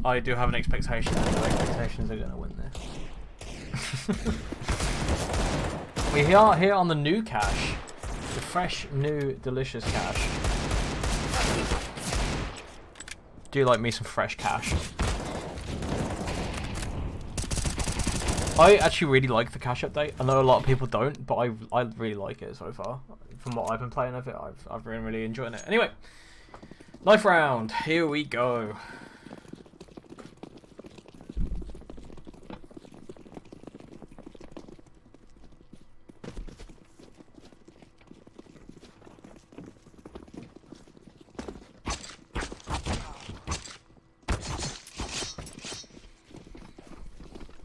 I do have an expectation that the expectations are going to win this. We are here on the new cache. The fresh, new, delicious cache. Do you like me some fresh cache? I actually really like the cache update. I know a lot of people don't, but I really like it so far. From what I've been playing of it, I've been really enjoying it. Anyway, knife round. Here we go.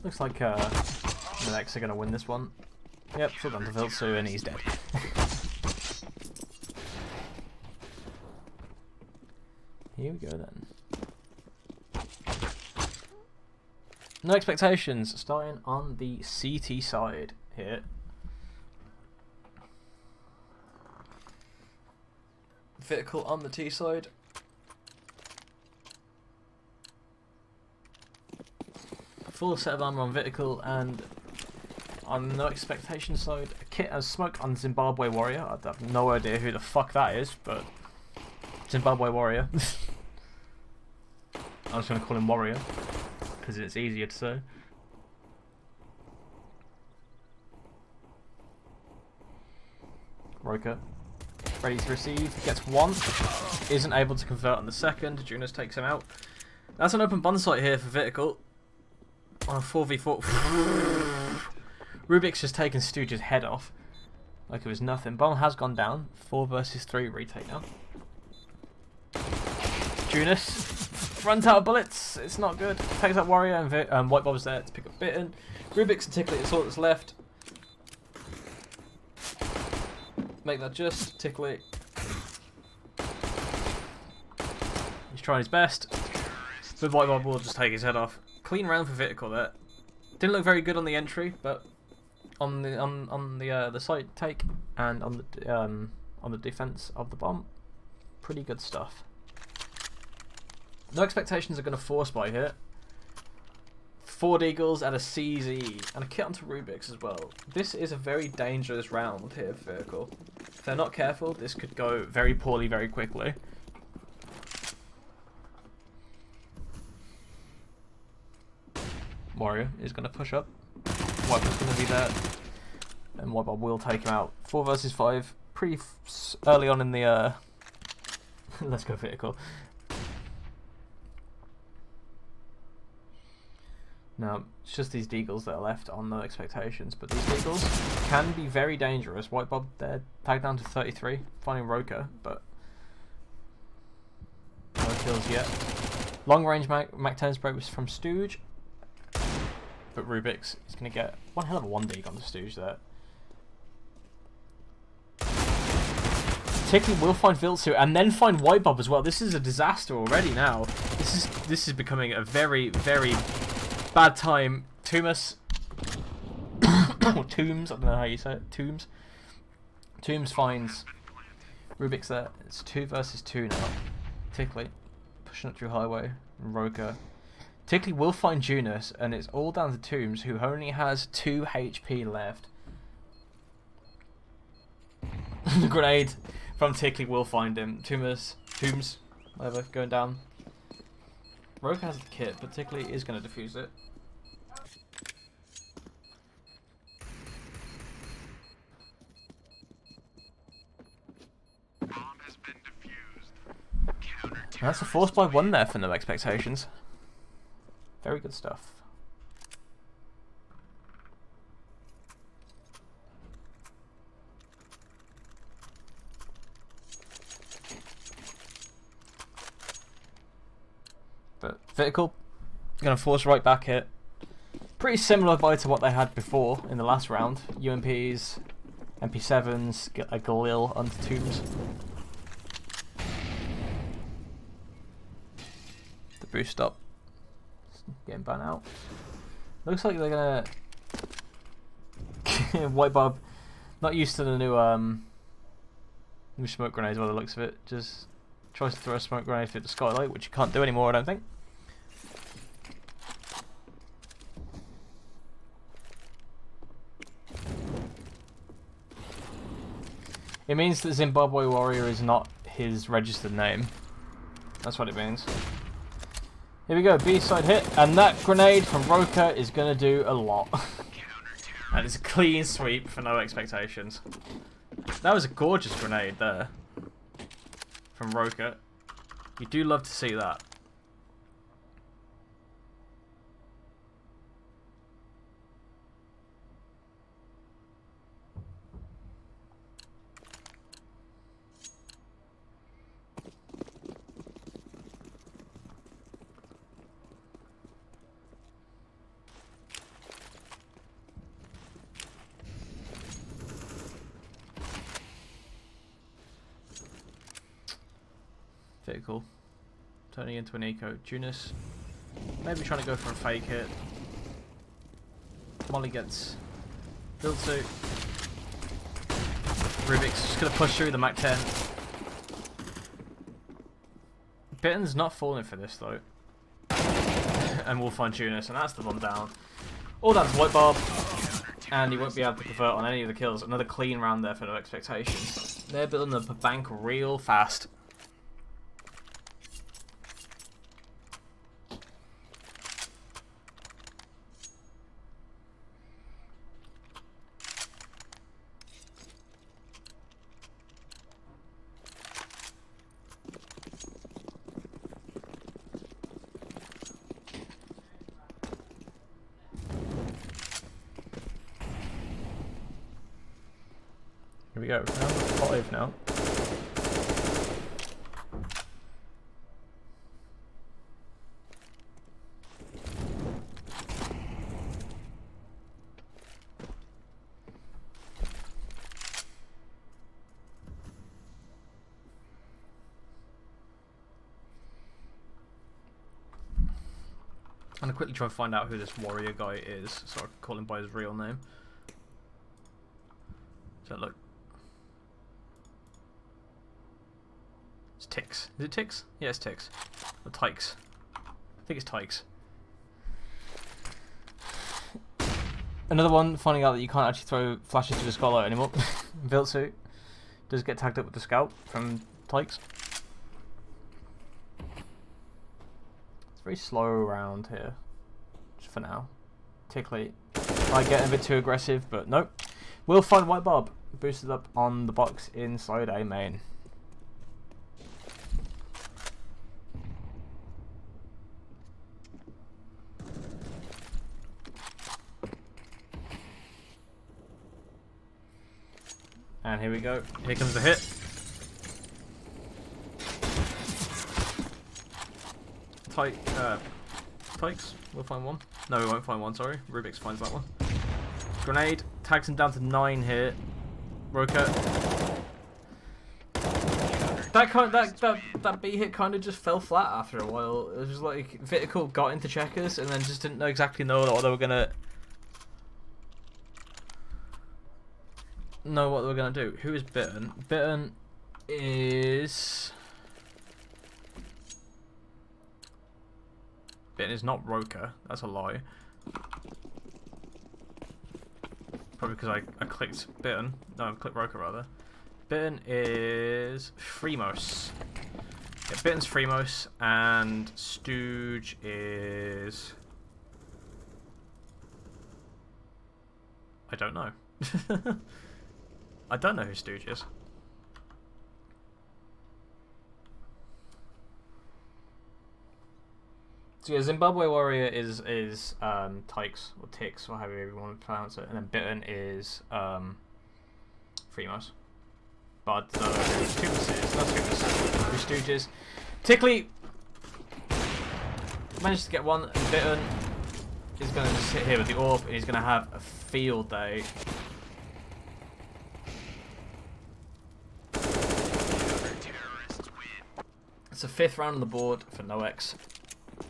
Looks like the Nex are going to win this one. Yep, so done to Viltsu and he's dead. Here we go then. No expectations, starting on the CT side here. Vitical on the T side. Full set of armor on Vitical, and on no expectation side, a kit as smoke on Zimbabwe Warrior. I have no idea who the fuck that is, but Zimbabwe Warrior. I was going to call him Warrior because it's easier to say. Roker, ready to receive, gets one, isn't able to convert on the second. Junas takes him out. That's an open bond site here for Vitical. On a 4v4. Rubik's just taken Stooge's head off like it was nothing. Bomb has gone down. 4 versus 3 retake now. Junas runs out of bullets. It's not good. Takes out Warrior and White Bob's there to pick up Bitten. Rubik's and Tickly, it's all that's left. Make that just. Tickly. He's trying his best. But White Bob will just take his head off. Clean round for Vitical there. Didn't look very good on the entry, but on the side take and on the defense of the bomb, pretty good stuff. No expectations are going to force by here. 4 Deagles and a CZ and a kit onto Rubik's as well. This is a very dangerous round here for Vitical. If they're not careful, this could go very poorly very quickly. Warrior is going to push up. White Bob's going to be there. And White Bob will take him out. 4 versus 5. Pretty early on in the... Let's go Vitical. Now, it's just these Deagles that are left on no expectations. But these Deagles can be very dangerous. White Bob there, tagged down to 33. Finding Roker, but... no kills yet. Long range Mac-10 spray was from Stooge. But Rubik's is going to get one hell of a 1D on the Stooge there. Tickly will find Viltsu and then find White Bob as well. This is a disaster already now. This is becoming a very, very bad time. Toomus. Or Tooms, I don't know how you say it. Tooms. Tooms finds Rubik's there. It's 2 versus 2 now. Tickly pushing up through highway. Roker. Tickly will find Junas, and it's all down to Tooms, who only has 2 HP left. The grenade from Tickly will find him. Tooms, whatever, going down. Rogue has the kit, but Tickly is going to defuse it. Bomb has been defused. That's a force by 1 there for no expectations. Very good stuff. But Vitical gonna force right back hit. Pretty similar to what they had before in the last round. UMPs, MP7s, get a Galil onto Tombs. The boost up. Getting burnt out. Looks like they're gonna White Bob, not used to the new smoke grenades by the looks of it. Just tries to throw a smoke grenade through the skylight, which you can't do anymore, I don't think. It means that Zimbabwe Warrior is not his registered name. That's what it means. Here we go, B-side hit, and that grenade from Roka is going to do a lot. And it's a clean sweep for no expectations. That was a gorgeous grenade there from Roka. You do love to see that. Vitical turning into an eco. Tunis maybe trying to go for a fake hit. Molly gets built to. Rubik's just going to push through the Mac 10. Bitten's not falling for this though. And we'll find Tunis, and that's the one down. All down to White Bob, and he won't be able to convert on any of the kills. Another clean round there for no expectations. They're building up a bank real fast. Here we go. Number 5 now. I'm gonna quickly try and find out who this warrior guy is, so I can call him by his real name. So look. It's Tix. Is it Tix? Yeah, it's Tix. Or Tykes. I think it's Tykes. Another one, finding out that you can't actually throw flashes to the Scholar anymore. Viltsu does get tagged up with the Scout from Tykes. It's very slow around here. Just for now. Tickly. I get a bit too aggressive, but nope. We'll find White Bob. Boosted up on the box inside A main. And here we go. Here comes the hit. Tykes. We'll find one. No, we won't find one, sorry. Rubik's finds that one. Grenade. Tags him down to 9 here. Roka. That B hit kind of just fell flat after a while. It was like Vitical got into checkers and then just didn't exactly know what they were gonna do. Who is Bitten? Bitten is not Roka. That's a lie. Probably because I clicked Bitten. No, I clicked Roka rather. Bitten is Fremos. Yeah, Bitten's Fremos, and Stooge is... I don't know. I don't know who Stooge is. So yeah, Zimbabwe Warrior is Tykes, or Tix, or however you want to pronounce it, and then Bitten is Fremos. But no, Tunis is, not Tunis, who Stooges. Tickly managed to get one, and Bitten is going to just sit here with the orb, and he's going to have a field day. It's the 5th round on the board for NoX,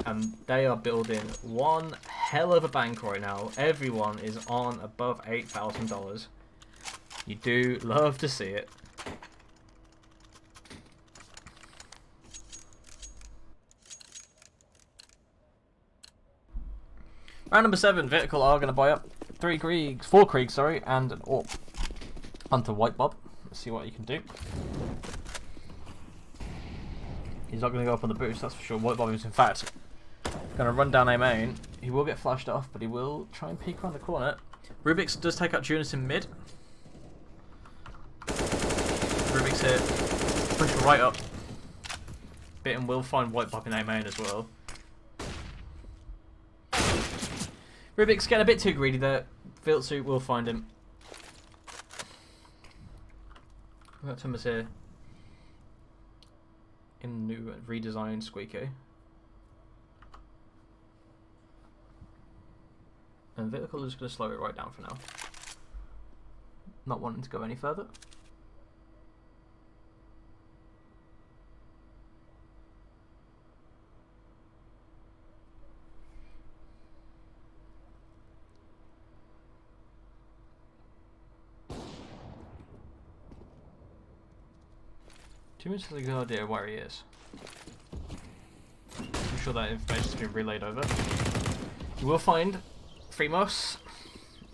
and they are building one hell of a bank right now. Everyone is on above $8,000. You do love to see it. Round number 7, Vitical are going to buy up 4 Kriegs, and an AWP onto White Bob. see what he can do. He's not going to go up on the boost, that's for sure. White Bob is in fact going to run down A main. He will get flashed off, but he will try and peek around the corner. Rubik's does take out Junis in mid. Rubik's here. Push right up. Bitten will find White Bob in A main as well. Rubik's getting a bit too greedy there. Viltsu will find him. We've got Thomas here. In the new redesigned Squeaky. And Vitical is going to slow it right down for now. Not wanting to go any further. Tumus has a good idea where he is. I'm sure that information's been relayed over. You will find Fremos.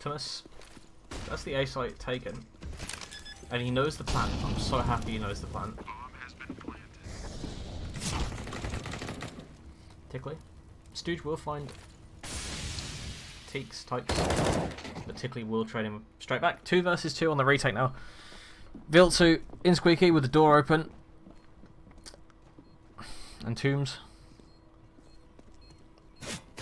Tumus. That's the A site taken. And he knows the plan. I'm so happy he knows the plan. Tickly. Stooge will find Teaks types. But Tickly will trade him straight back. 2 versus 2 on the retake now. Viltsu in Squeaky with the door open. And Tombs.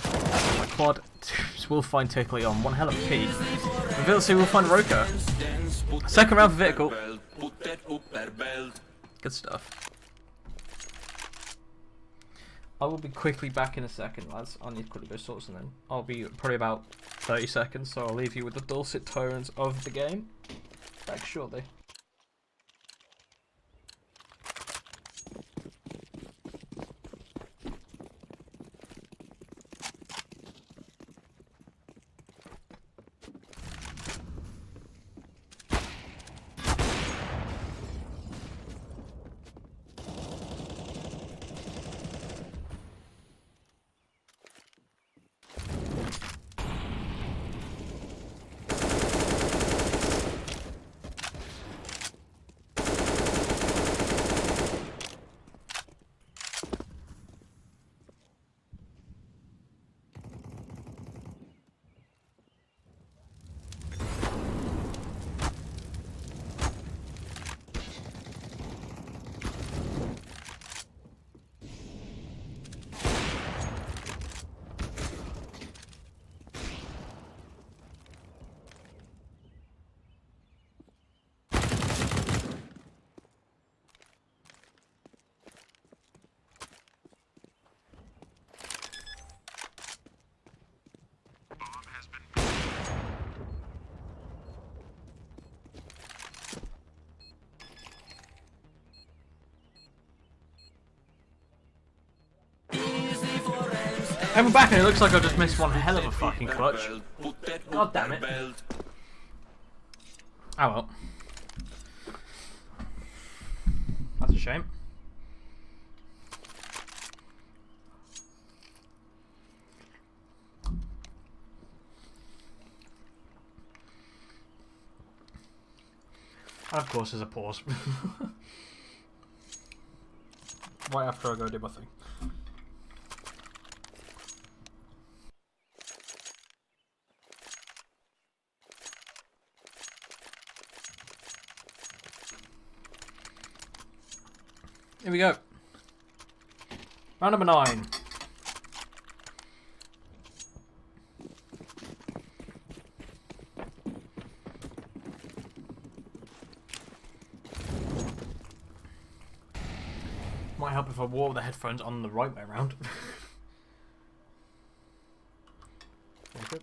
My quad. Tombs will find Tickly on one hell of a peak. And Viltsu will find Roka. Second round for Vitical. Good stuff. I will be quickly back in a second, lads. I need to quickly go sort something. I'll be probably about 30 seconds, so I'll leave you with the dulcet tones of the game. Back shortly. And we're back and it looks like I've just missed one hell of a fucking clutch. God damn it. Oh well. That's a shame. And of course there's a pause. Right after I go do my thing. Here we go. Round number 9. Might help if I wore the headphones on the right way around. Okay.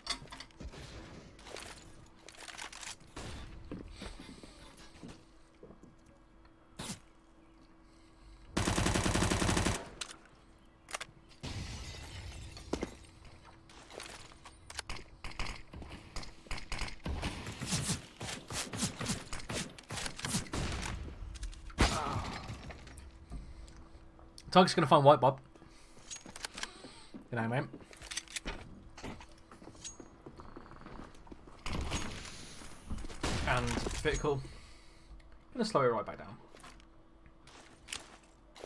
Target's gonna find White Bob. Good night, mate. And Vitical. going to slow it right back down.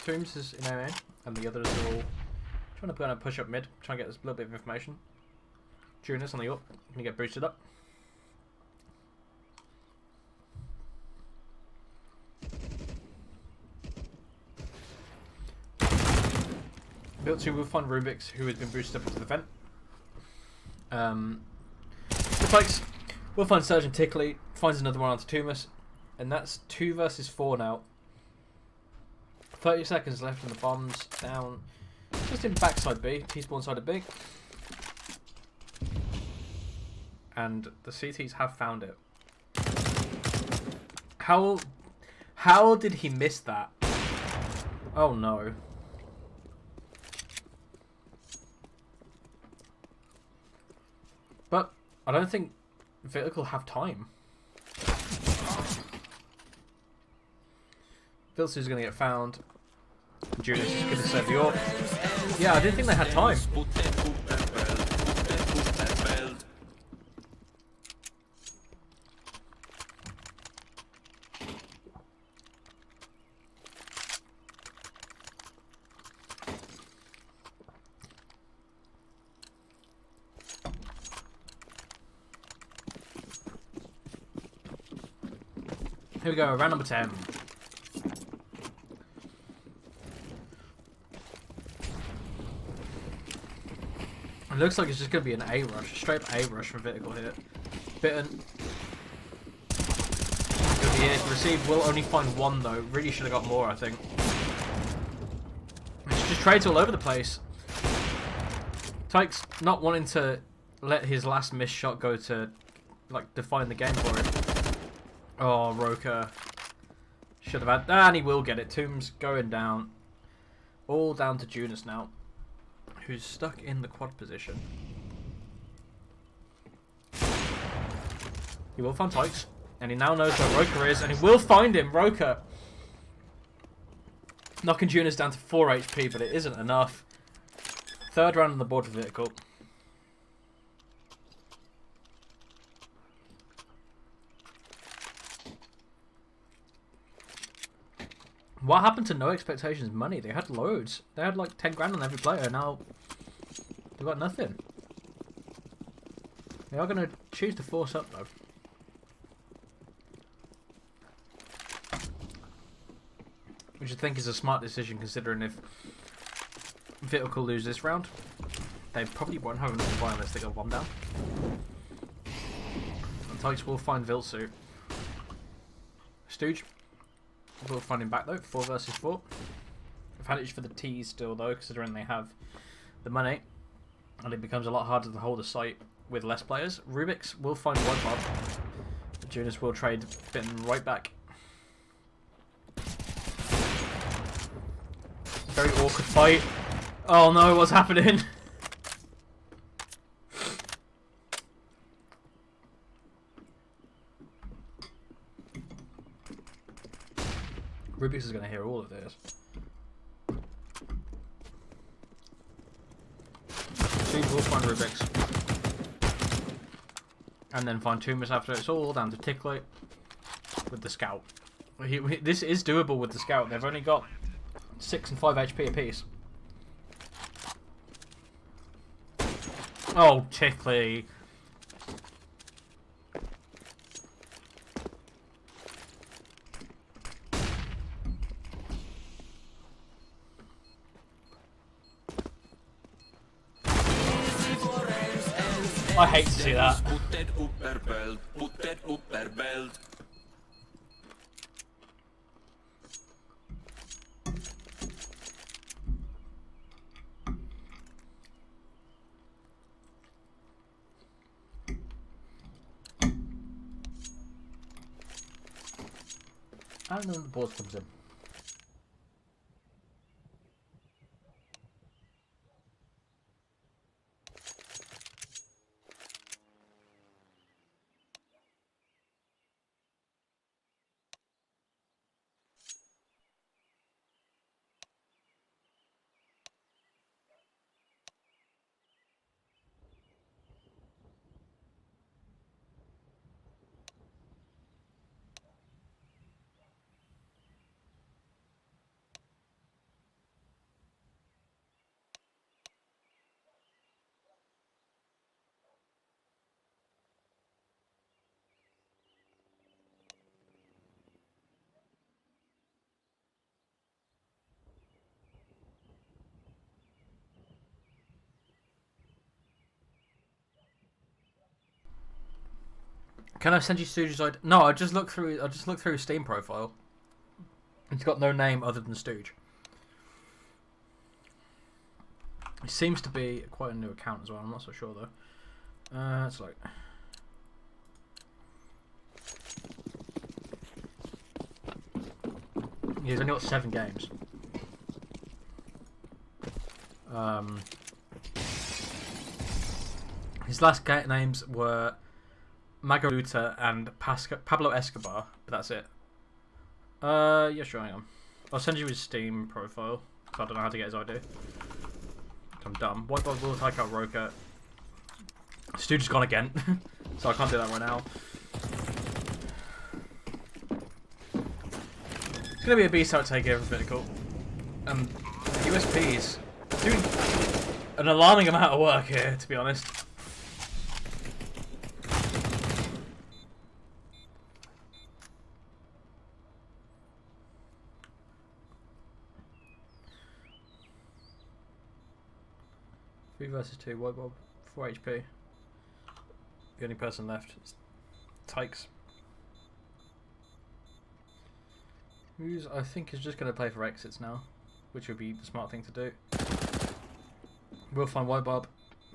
Tombs is in AA, and the others are all trying to kind of push up mid, trying to get a little bit of information. Junus on the up, going to get boosted up. Built 2 will find Rubik's, who has been boosted up into the vent. The Pikes will find Surgeon Tickley, finds another one onto Tumus, and that's 2 versus 4 now. 30 seconds left and the bomb's down just in backside B, T-spawn side of B. And the CTs have found it. How did he miss that? Oh no. But I don't think Vitical have time. Vilsu's going to get found. Judas is going to save the orb. Yeah, I didn't think they had time. Here we go, round number 10. It looks like it's just going to be an A rush, straight A rush from Vitical here. Bitten. Good here. Received will only find 1 though. Really should have got more, I think. It's just trades all over the place. Tyke's not wanting to let his last missed shot go to like define the game for him. Oh, Roka. Should have had... Ah, and he will get it. Tombs going down. All down to Junus now, who's stuck in the quad position. He will find Tykes, and he now knows where Roka is, and he will find him. Roka knocking Junus down to 4 HP, but it isn't enough. 3rd round on the board for Vitical. What happened to No Expectations money? They had loads. They had like 10 grand on every player. Now they've got nothing. They are going to choose to force up though. Which I think is a smart decision considering if Vitical lose this round, they probably won't have enough buy unless they go 1 down. And Tykes will find Vilsu. Stooge will find him back though, 4 versus 4. Advantage for the T's still though, considering they have the money. And it becomes a lot harder to hold a site with less players. Rubik's will find 1 bob. Junus will trade Bitten right back. Very awkward fight. Oh no, what's happening? Rubik's is going to hear all of this. Steve will find Rubik's. And then find Tumus after. It's all down to Tickley with the Scout. This is doable with the Scout. They've only got 6 and 5 HP apiece. Oh, Tickley. I hate to see that. And then the pause comes in. Can I send you Stooge's ID? No, I just looked through his Steam profile. He's got no name other than Stooge. It seems to be quite a new account as well. I'm not so sure though. It's like he's only got 7 games. His last names were Magaluta and Pablo Escobar, but that's it. Yeah, sure, hang on. I'll send you his Steam profile, because I don't know how to get his ID. I'm dumb. White Dog will take out Roker. Stooge is gone again, so I can't do that right now. It's going to be a beast out take over Vitical. USPs doing an alarming amount of work here, to be honest. Three versus 2, White Bob, 4 HP. The only person left is Tykes. Who's, I think, is just going to play for exits now, which would be the smart thing to do. We'll find White Bob,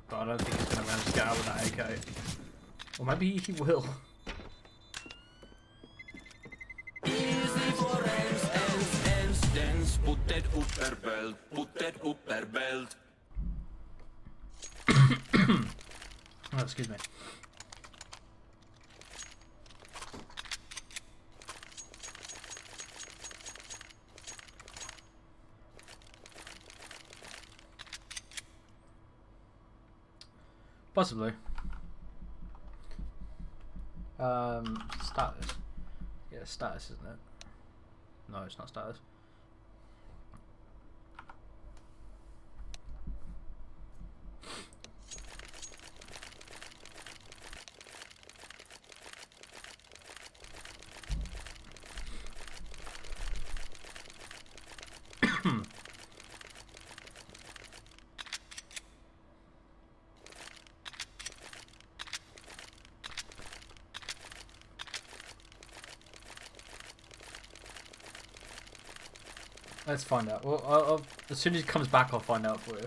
but I don't think he's going to manage to get out with that AK. Or maybe he will. Oh, excuse me. Possibly. Status. Yeah, status, isn't it? No, it's not status. Let's find out. Well, as soon as he comes back, I'll find out for you.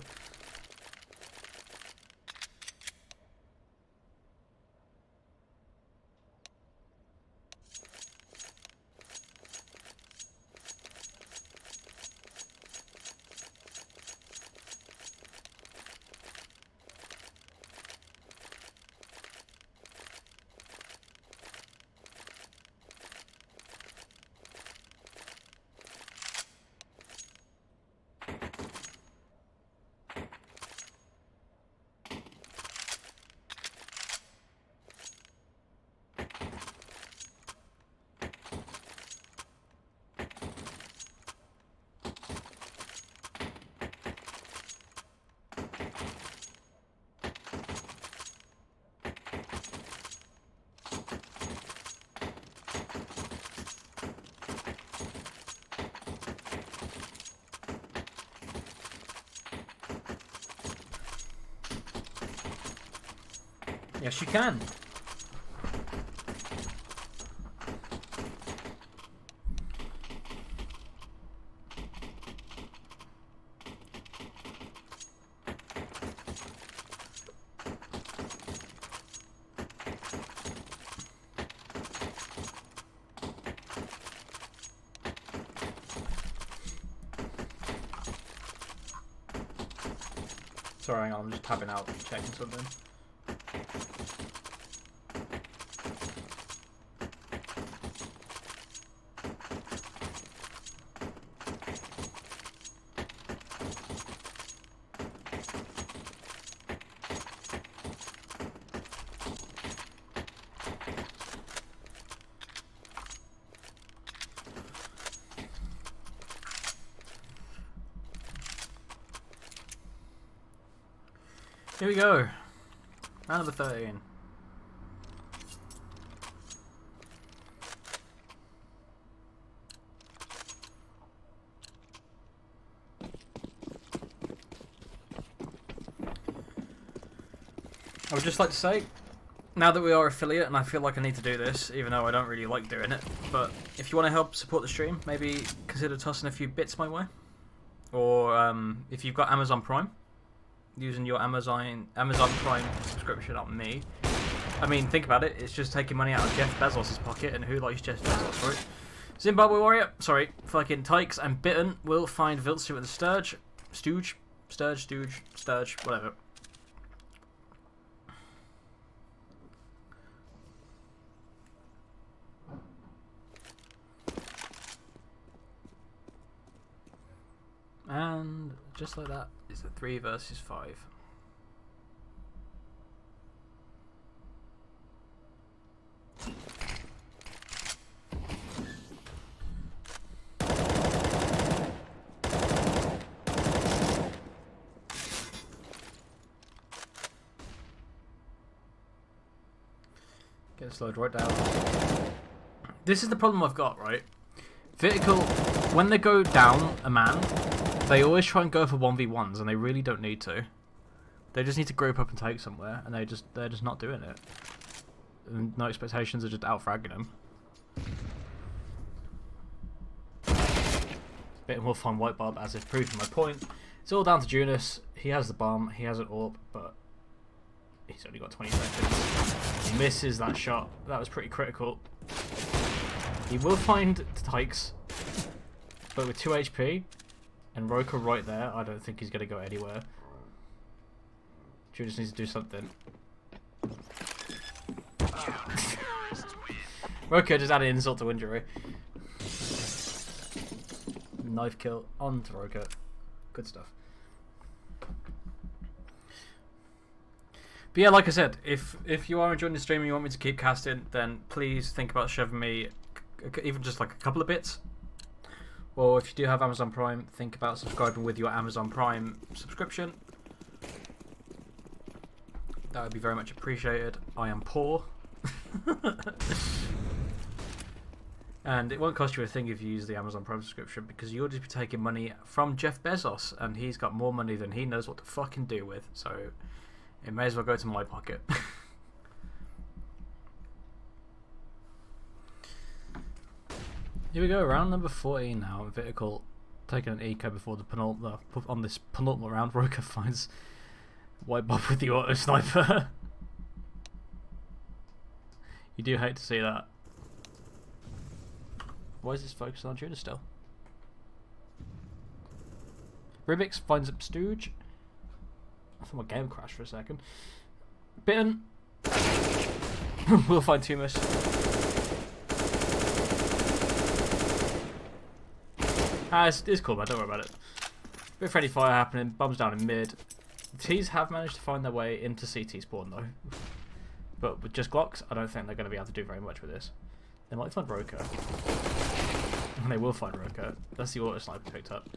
Yes, you can. Sorry, hang on, I'm just tapping out and checking something. Here we go. Round number 13. I would just like to say, now that we are affiliate, and I feel like I need to do this, even though I don't really like doing it, but if you want to help support the stream, maybe consider tossing a few bits my way. Or if you've got Amazon Prime, using your Amazon Prime subscription on me. I mean, think about it, it's just taking money out of Jeff Bezos' pocket, and who likes Jeff Bezos, right? Zimbabwe Warrior, sorry, fucking Tykes and Bitten will find Viltsu with the Sturge, whatever. And just like that, it's a 3 versus 5. Get it slowed right down. This is the problem I've got, right? Vitical, when they go down a man, they always try and go for 1v1s, and they really don't need to. They just need to group up and take somewhere, and they're just not doing it. And no expectations, are just out-fragging them. Bitten will find White Barb, as if proving my point. It's all down to Junus. He has the bomb, he has an AWP, but he's only got 20 seconds. He misses that shot. That was pretty critical. He will find Tykes, but with 2 HP and Roka right there, I don't think he's going to go anywhere. Judas needs to do something. Roka just added insult to injury. Knife kill on to Roka. Good stuff. But yeah, like I said, if you are enjoying the stream and you want me to keep casting, then please think about shoving me even just like a couple of bits. Or if you do have Amazon Prime, think about subscribing with your Amazon Prime subscription. That would be very much appreciated. I am poor. And it won't cost you a thing if you use the Amazon Prime subscription, because you'll just be taking money from Jeff Bezos, and he's got more money than he knows what to fucking do with. So it may as well go to my pocket. Here we go, round number 14 now. Vitical taking an eco before the penultimate. On this penultimate round, Roka finds White Bob with the auto sniper. You do hate to see that. Why is this focused on Judas still? Rubix finds up Stooge. I thought my game crashed for a second. Bitten. We'll find Tumus. It's cool, man. Don't worry about it. Bit of friendly fire happening. Bombs down in mid. T's have managed to find their way into CT spawn though. But with just Glocks, I don't think they're going to be able to do very much with this. They might find Roka. And they will find Roka. That's the auto sniper picked up.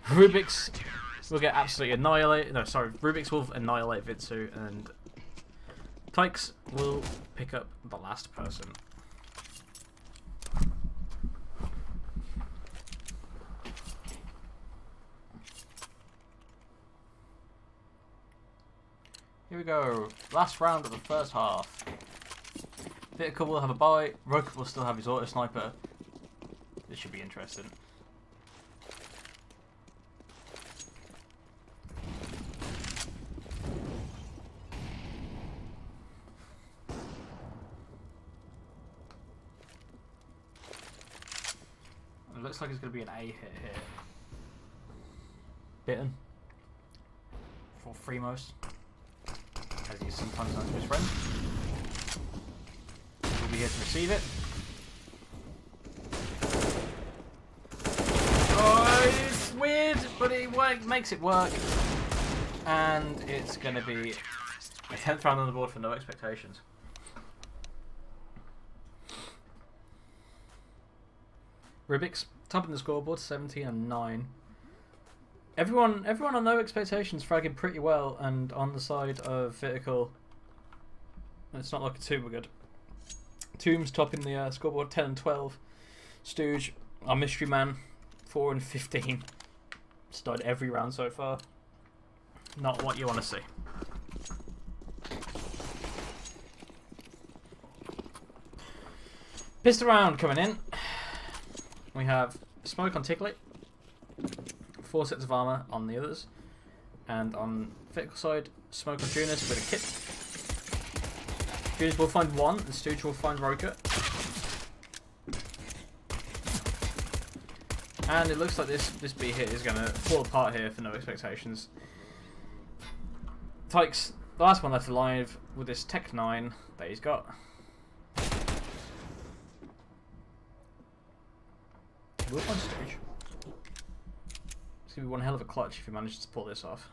Rubix will get absolutely annihilated. No, sorry. Rubix will annihilate Vitsu, and Tykes will pick up the last person. Here we go. Last round of the first half. Vitical will have a bye. Roka will still have his auto sniper. This should be interesting. It looks like it's going to be an A hit here. Bitten. For Fremos. As he sometimes knows his friend. We'll be here to receive it. Oh, it's weird, but it makes it work. And it's going to be a 10th round on the board for no expectations. Rubix, topping the scoreboard, 17 and 9. Everyone on no expectations fragging pretty well, and on the side of Vitical, it's not looking super good. Tombs topping the scoreboard, 10 and 12. Stooge, our mystery man, 4 and 15. Started every round so far. Not what you want to see. Pistol round coming in. We have smoke on Ticklet, 4 sets of armor on the others, and on Vitical side, smoke on Junus with a kit. Junus will find 1, and Stooge will find Roker. And it looks like this B hit is going to fall apart here for no expectations. Tykes, the last one left alive with this Tech 9 that he's got. We'll find Stooge. It's going to be one hell of a clutch if he manages to pull this off.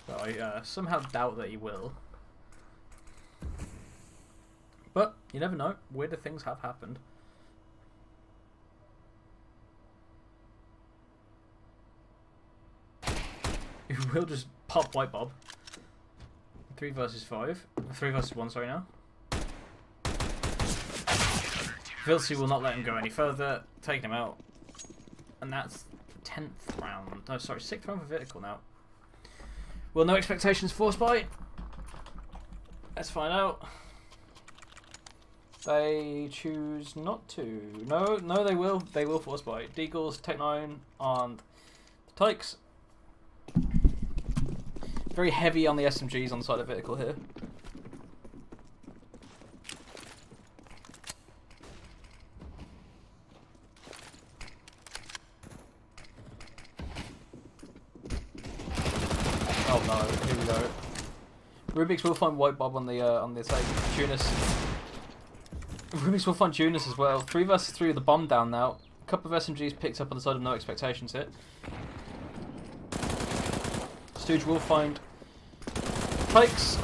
But I somehow doubt that he will. But you never know. Weirder things have happened. He will just pop White Bob. 3 versus 5. 3 versus 1, sorry now. Vilsey will not let him go any further, taking him out. And that's the 10th round. No, sorry, 6th round for Vitical now. Will no expectations force bite? Let's find out. They choose not to. No, they will. They will force bite. Deagles, Tech 9 on the Tykes. Very heavy on the SMGs on the side of Vitical here. Oh no, here we go. Rubik's will find White Bob on the attack. Junus. Rubik's will find Junus as well. 3 versus 3 with the bomb down now. A couple of SMGs picked up on the side of no expectations hit. Stooge will find Pikes,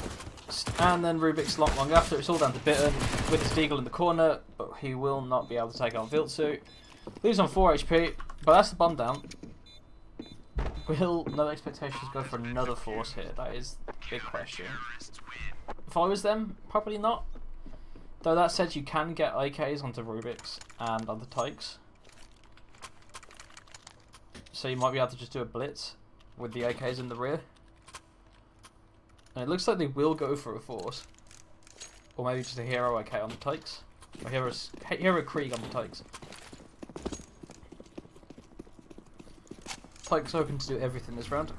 and then Rubik's long after. It's all down to Bitten with his Deagle in the corner, but he will not be able to take on Viltsu. Leaves on 4 HP, but that's the bomb down. Will no expectations go for another force hit? That is the big question. If I was them, probably not. Though that said, you can get AKs onto Rubik's and onto Tykes. So you might be able to just do a blitz with the AKs in the rear. And it looks like they will go for a force. Or maybe just a hero AK on the Tykes. Or hero Krieg on the Tykes. Tykes hoping to do everything this round.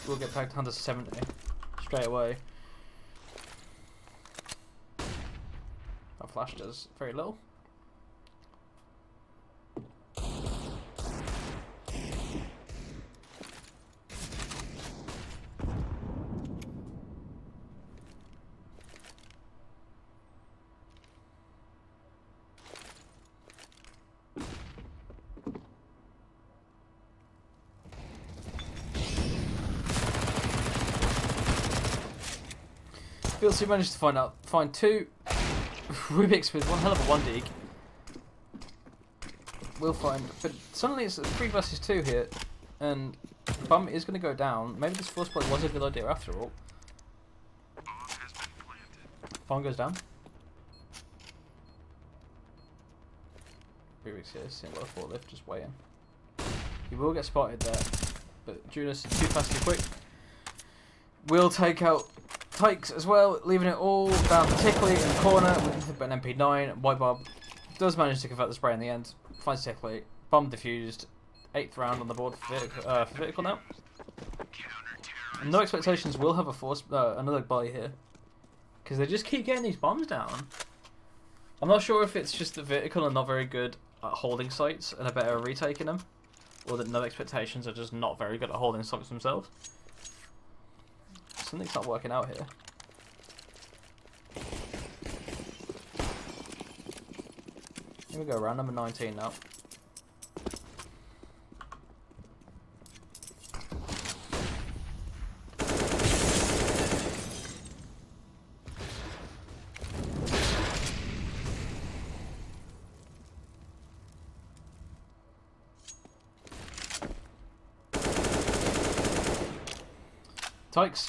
We'll get back down to 70 straight away. That flash does very little. Vilsey managed to find 2 Rubik's with one hell of a 1 dig. We'll find, but suddenly it's a 3 versus 2 here, and Bum is going to go down. Maybe this force point was a good idea after all. Bum goes down. Rubik's here, seeing a lot of forklift, just waiting. He will get spotted there, but Junus is too fast, too quick. We'll take out Tykes as well, leaving it all down to Tickley in the corner with an MP9. White Bob does manage to convert the spray in the end. Finds Tickley. Bomb diffused. 8th round on the board for Vitical now. And no expectations will have a force another buy here, because they just keep getting these bombs down. I'm not sure if it's just that Vitical are not very good at holding sites and are better at retaking them, or that no expectations are just not very good at holding sites themselves. Something's not working out here. Here we go, round number 19 now. Tykes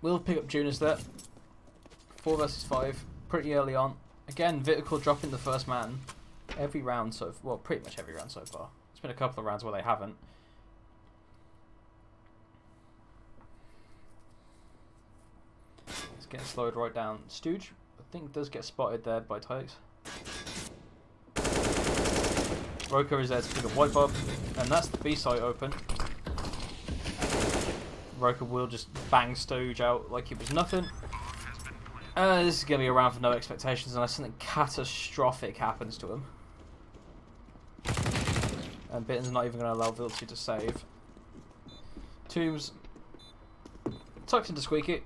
will pick up Junus there. 4 versus 5, pretty early on. Again, Vitical dropping the first man. every round so well, pretty much every round so far. It's been a couple of rounds where they haven't. It's getting slowed right down. Stooge, I think, does get spotted there by Tykes. Roker is there to pick up White Bob, and that's the B site open. Roker will just bang Stooge out like it was nothing. This is going to be a round for no expectations unless something catastrophic happens to him. And Bitten's not even going to allow Vilty to save. Tombs tucks into Squeaky.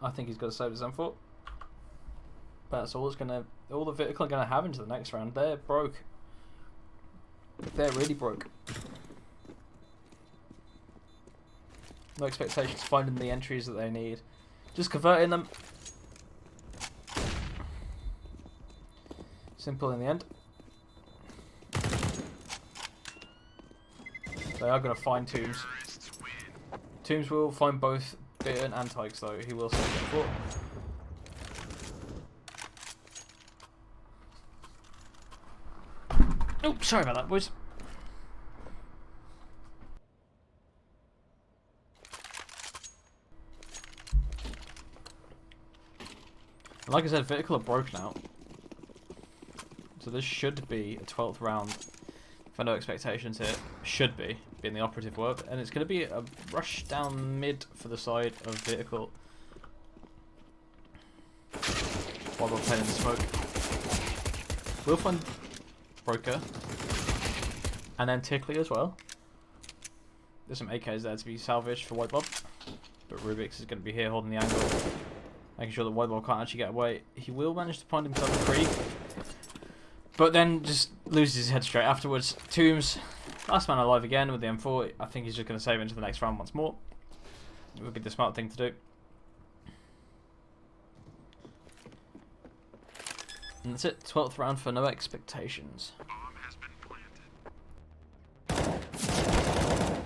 I think he's got to save his M4. But that's all all the Vitical are going to have into the next round. They're broke. They're really broke. No expectations, finding the entries that they need. Just converting them. Simple in the end. They are going to find Tombs. Tombs will find both Bitten and Tykes though. He will save them for. Oh, sorry about that, boys. Like I said, Vitical are broke now. So this should be a 12th round for no expectations here. Should be, being the operative word. And it's going to be a rush down mid for the side of Vitical. While we're playing in the smoke. We'll find Broker. And then Tickly as well. There's some AKs there to be salvaged for White Bob. But Rubik's is going to be here holding the angle. Making sure that White Bob can't actually get away. He will manage to find himself a creep. But then just loses his head straight afterwards. Tombs, last man alive again with the M4. I think he's just going to save into the next round once more. It would be the smart thing to do. And that's it. 12th round for no expectations. Bomb has been planted.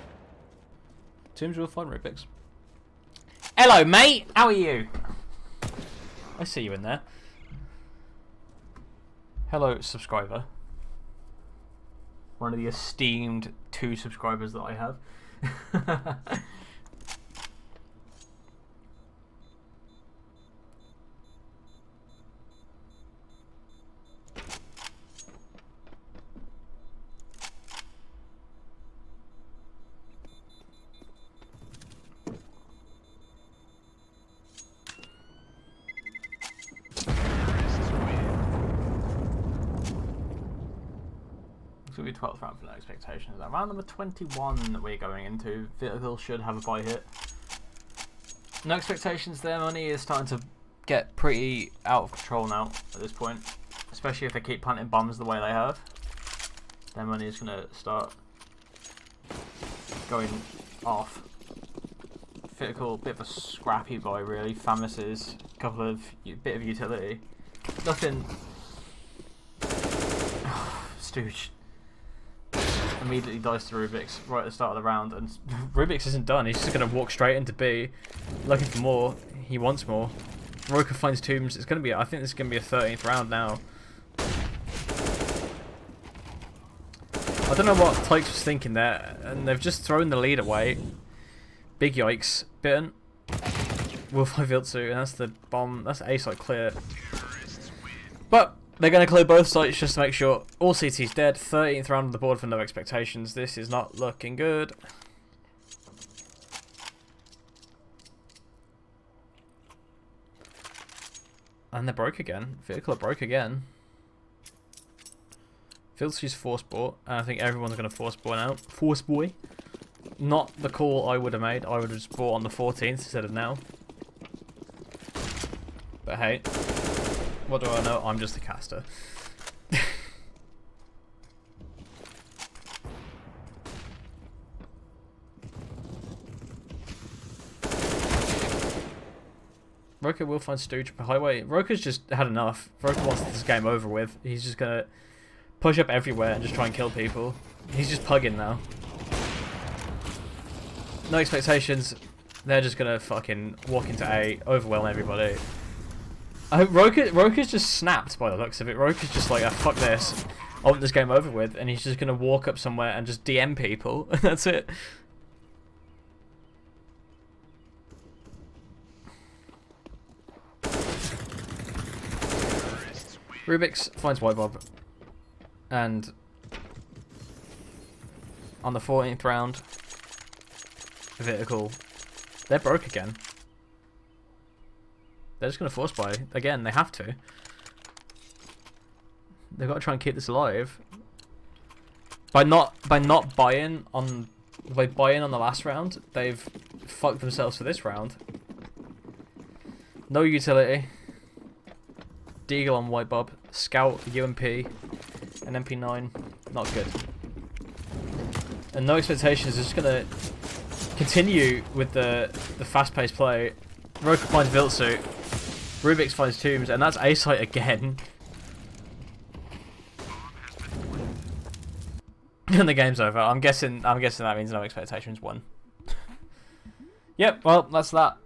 Tombs will find Rubik's. Hello, mate. How are you? I see you in there. Hello, subscriber. One of the esteemed 2 subscribers that I have. It's going to be 12th round for no expectations. Round number 21 that we're going into. Vitical should have a buy hit. No expectations. Their money is starting to get pretty out of control now at this point. Especially if they keep planting bombs the way they have. Their money is going to start going off. Vitical, bit of a scrappy buy really. Famises, bit of utility. Nothing. Stooge. Immediately dies to Rubik's right at the start of the round, and Rubik's isn't done. He's just going to walk straight into B, looking for more. He wants more. Roker finds Tombs. It's going to be. I think this is going to be a 13th round now. I don't know what Tykes was thinking there, and they've just thrown the lead away. Big yikes. Bitten. Will 5 Viltsu, and that's the bomb. That's A site clear. But they're going to clear both sites just to make sure all CT's dead. 13th round on the board for no expectations. This is not looking good. And they're broke again. Vitical are broke again. Filthy's force bought, and I think everyone's going to force boy now. Force boy. Not the call I would have made. I would have just bought on the 14th instead of now. But hey. What do I know? I'm just a caster. Roker will find Stooge up a highway. Roker's just had enough. Roker wants this game over with. He's just gonna push up everywhere and just try and kill people. He's just pugging now. No expectations. They're just gonna fucking walk into A, overwhelm everybody. I hope Roka's just snapped by the looks of it. Roka's just like, fuck this. I want this game over with, and he's just gonna walk up somewhere and just DM people, and that's it. Rubik's finds White Bob, and on the 14th round, Vitical, they're broke again. They're just gonna force buy again. They have to. They've got to try and keep this alive. By not buying on the last round, they've fucked themselves for this round. No utility. Deagle on White Bob, Scout, UMP, and MP9, not good. And No Expectations is just gonna continue with the fast-paced play. Roka finds Viltsuit, Rubik's finds Tombs, and that's A-Site again. And the game's over. I'm guessing that means No Expectations won. Yep, well, that's that.